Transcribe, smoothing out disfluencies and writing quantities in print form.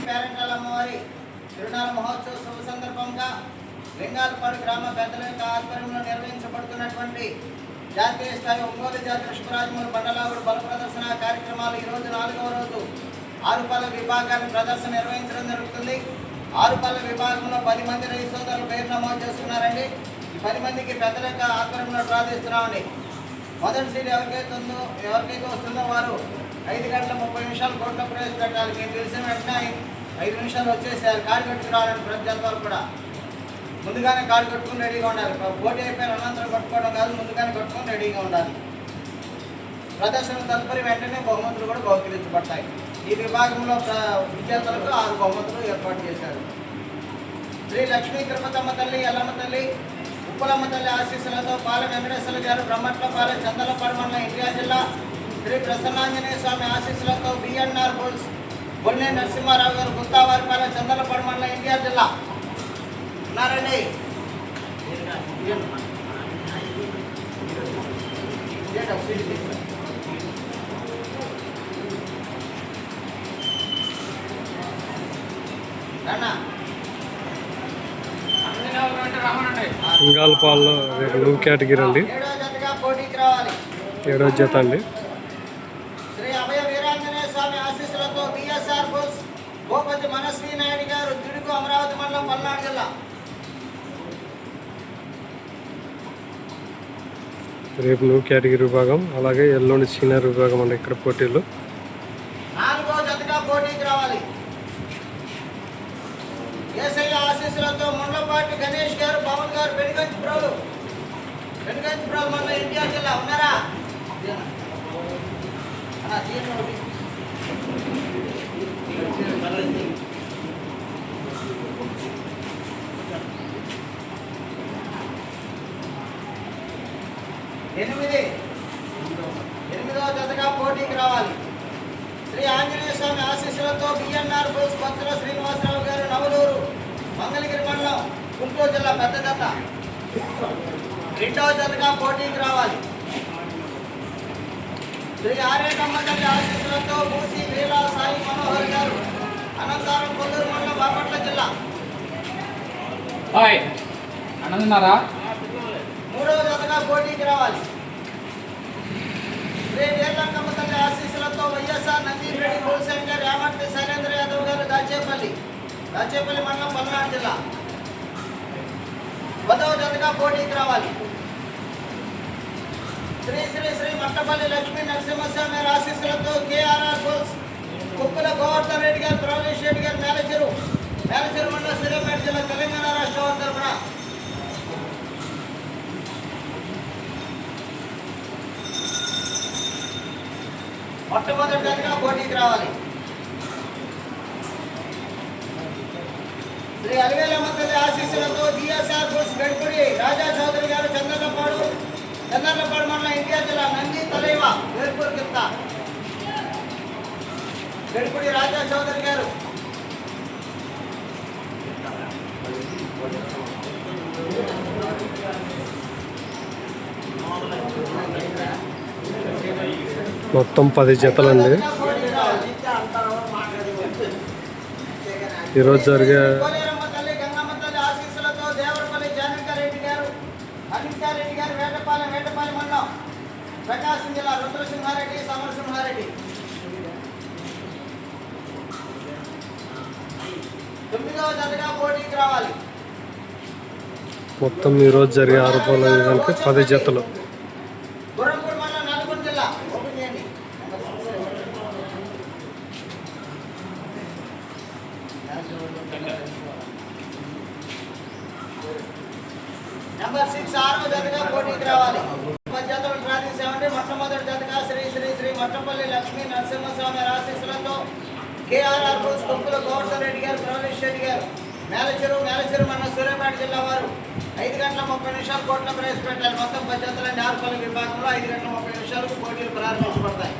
పేరంటాల అమ్మవారి తిరునాళ్ళ మహోత్సవ శుభ సందర్భంగా లింగాలపాడు గ్రామ పెద్దల యొక్క ఆధ్వర్యంలో నిర్వహించబడుతున్నటువంటి జాతీయ స్థాయి ఒంగోలు జాతి పుష్పరాజములు బండలాగుడు బల ప్రదర్శన కార్యక్రమాలు ఈరోజు 4వ రోజు ఆరుపాల విభాగాన్ని ప్రదర్శన నిర్వహించడం జరుగుతుంది. ఆరుపాల విభాగంలో 10 మంది రైతు సోదరులు పేరు నమోదు చేసుకున్నారండి. ఈ 10 మందికి పెద్దల యొక్క ఆధ్వర్యంలో ప్రార్థిస్తున్నామండి. మొదటి సీట్ ఎవరికైతే వస్తుందో వారు 5 గంటల 30 నిమిషాలు కోర్టులో ప్రవేశపెట్టాలి. మేము తెలిసిన వెంటనే 5 నిమిషాలు వచ్చేసారు. కారు కట్టుకురావాలండి. ప్రతి జంతువులు కూడా ముందుగానే కారు కట్టుకుని రెడీగా ఉండాలి. పోటీ అయిపోయిన అనంతరం కట్టుకోవడం కాదు, ముందుగానే కట్టుకొని రెడీగా ఉండాలి. ప్రదర్శన తదుపరి వెంటనే బహుమతులు కూడా బహుకరించబడతాయి. ఈ విభాగంలో విజేతలకు 6 బహుమతులు ఏర్పాటు చేశారు. శ్రీ లక్ష్మీ తిరుపతమ్మ తల్లి, ఎల్లమ్మ తల్లి, ఉప్పలమ్మ తల్లి ఆశీస్సులతో పాల వెంకటేశ్వర గారు బ్రహ్మట్లపాలె చందలపాడు మండలం ఎన్టీఆర్ జిల్లా, శ్రీ ప్రసన్నాంజనేయ స్వామి ఆశీస్సులతో బిఎన్ఆర్ బుల్స్ బొన్నే నరసింహారావు గారు గుత్తావారిపాలె చందలపాడు మండలం ఎన్టీఆర్ జిల్లా ఉన్నారండి. లింగాలపాలలో రేపు లూ కేటగిరీ అండి. 7వ జత అండి. శ్రీ అభయ వీరాంజనేయ స్వామి ఆశీస్సులతో బిఎస్ఆర్ బోస్ గోపతి మనస్వీ నాయుడు గారు దుడుకు అమరావతి మండలం పల్నాడు జిల్లా. రేపు లూ కేటగిరీ విభాగం, అలాగే ఎల్లుండి సీనియర్ విభాగం అండి. ఇక్కడ పోటీలు 4వ జతగా పోటీకి రావాలి. ఏసయ్య ఆశీస్సులతో ముండ్లపాటి గణేష్ గారు, పవన్ గారు వెనుగంచి బ్రోలు మండలం ఎన్టీఆర్ జిల్లా ఉన్నారా? 8వ జతగా పోటీకి రావాలి. శ్రీ ఆంజనేయ స్వామి ఆశీస్సులతో బిఎన్ఆర్ బోస్ భక్తుల శ్రీనివాసరావు గారు నవలూరు మంగళగిరి మండలం గుంటూరు జిల్లా పెద్ద జత 2వ జతగా పోటీకి రావాలి. శ్రీ ఆర్యకమ్మ తల్లి ఆశీస్సులతో మూసి లీలా సాయి మనోహర్ గారు అనంతరం కొల్లూరు మండలం బాపట్ల జిల్లా. 3వ జతగా పోటీకి రావాలి. శ్రీ వీర్లంకమ్మ తల్లి ఆశీస్సులతో వైఎస్ఆర్ నందిరెడ్డి భూశంకర్ యామర్తి శైలేంద్ర యాదవ్ గారు దాచేపల్లి మండలం పల్నాడు జిల్లా. 10వ జతగా పోటీకి రావాలి. శ్రీ శ్రీ శ్రీ మట్టపల్లి లక్ష్మీ నరసింహస్వామి ఆశీస్సులతో కేఆర్ఆర్ బోస్ కుక్కుల గోవర్ధన్ రెడ్డి గారు, ప్రవలేష్ రెడ్డి గారు మేలచెరు మండలం సూర్యాపేట జిల్లా తెలంగాణ రాష్ట్రం వారి తరఫున. మొట్టమొదటి జతగా పోటీకి రావాలి. శ్రీ అలివేలమ్మ తల్లి ఆశీస్సులతో బిఎస్ఆర్ బోస్ గడిపూడి రాజా చౌదరి గారు చంద్రలపాడు మండలం ఎన్టీఆర్ జిల్లా నంది తలైవ వేర్పూర్ కింద గడిపూడి రాజా చౌదరి గారు. మొత్తం 10 జతలండి. ఈరోజు జరిగే వేటపాలెం మండలం ప్రకాశం జిల్లా రుద్రసింహారెడ్డి సమరసింహారెడ్డి. 9వ జతగా పోటీకి రావాలి. మొత్తం ఈరోజు జరిగే ఆరుపాల విభాగానికి 10 జతలు. గుర్రంపూడి మండలం నల్గొండ జిల్లా. ఓపెన్ చేయండి. నెంబర్ 6 6వ జతగా పోటీకి రావాలి. 10 జతలు ప్రార్థించామంటే మొట్టమొదటి జతగా శ్రీ శ్రీ శ్రీ మట్టపల్లి లక్ష్మీ నరసింహస్వామి ఆశీస్సులతో కేఆర్ఆర్ బోస్ కుక్కుల గోవర్ధన్ రెడ్డి గారు, ప్రవలేష్ రెడ్డి గారు మేలచెరు మండలం సూర్యాపేట జిల్లా వారు 5 గంటల 30 నిమిషాలు కోర్టులో ప్రవేశపెట్టాలి. మొత్తం 10 జతల ఆరుపాల విభాగంలో 5 గంటల 30 నిమిషాలకు పోటీలు ప్రారంభించబడతాయి.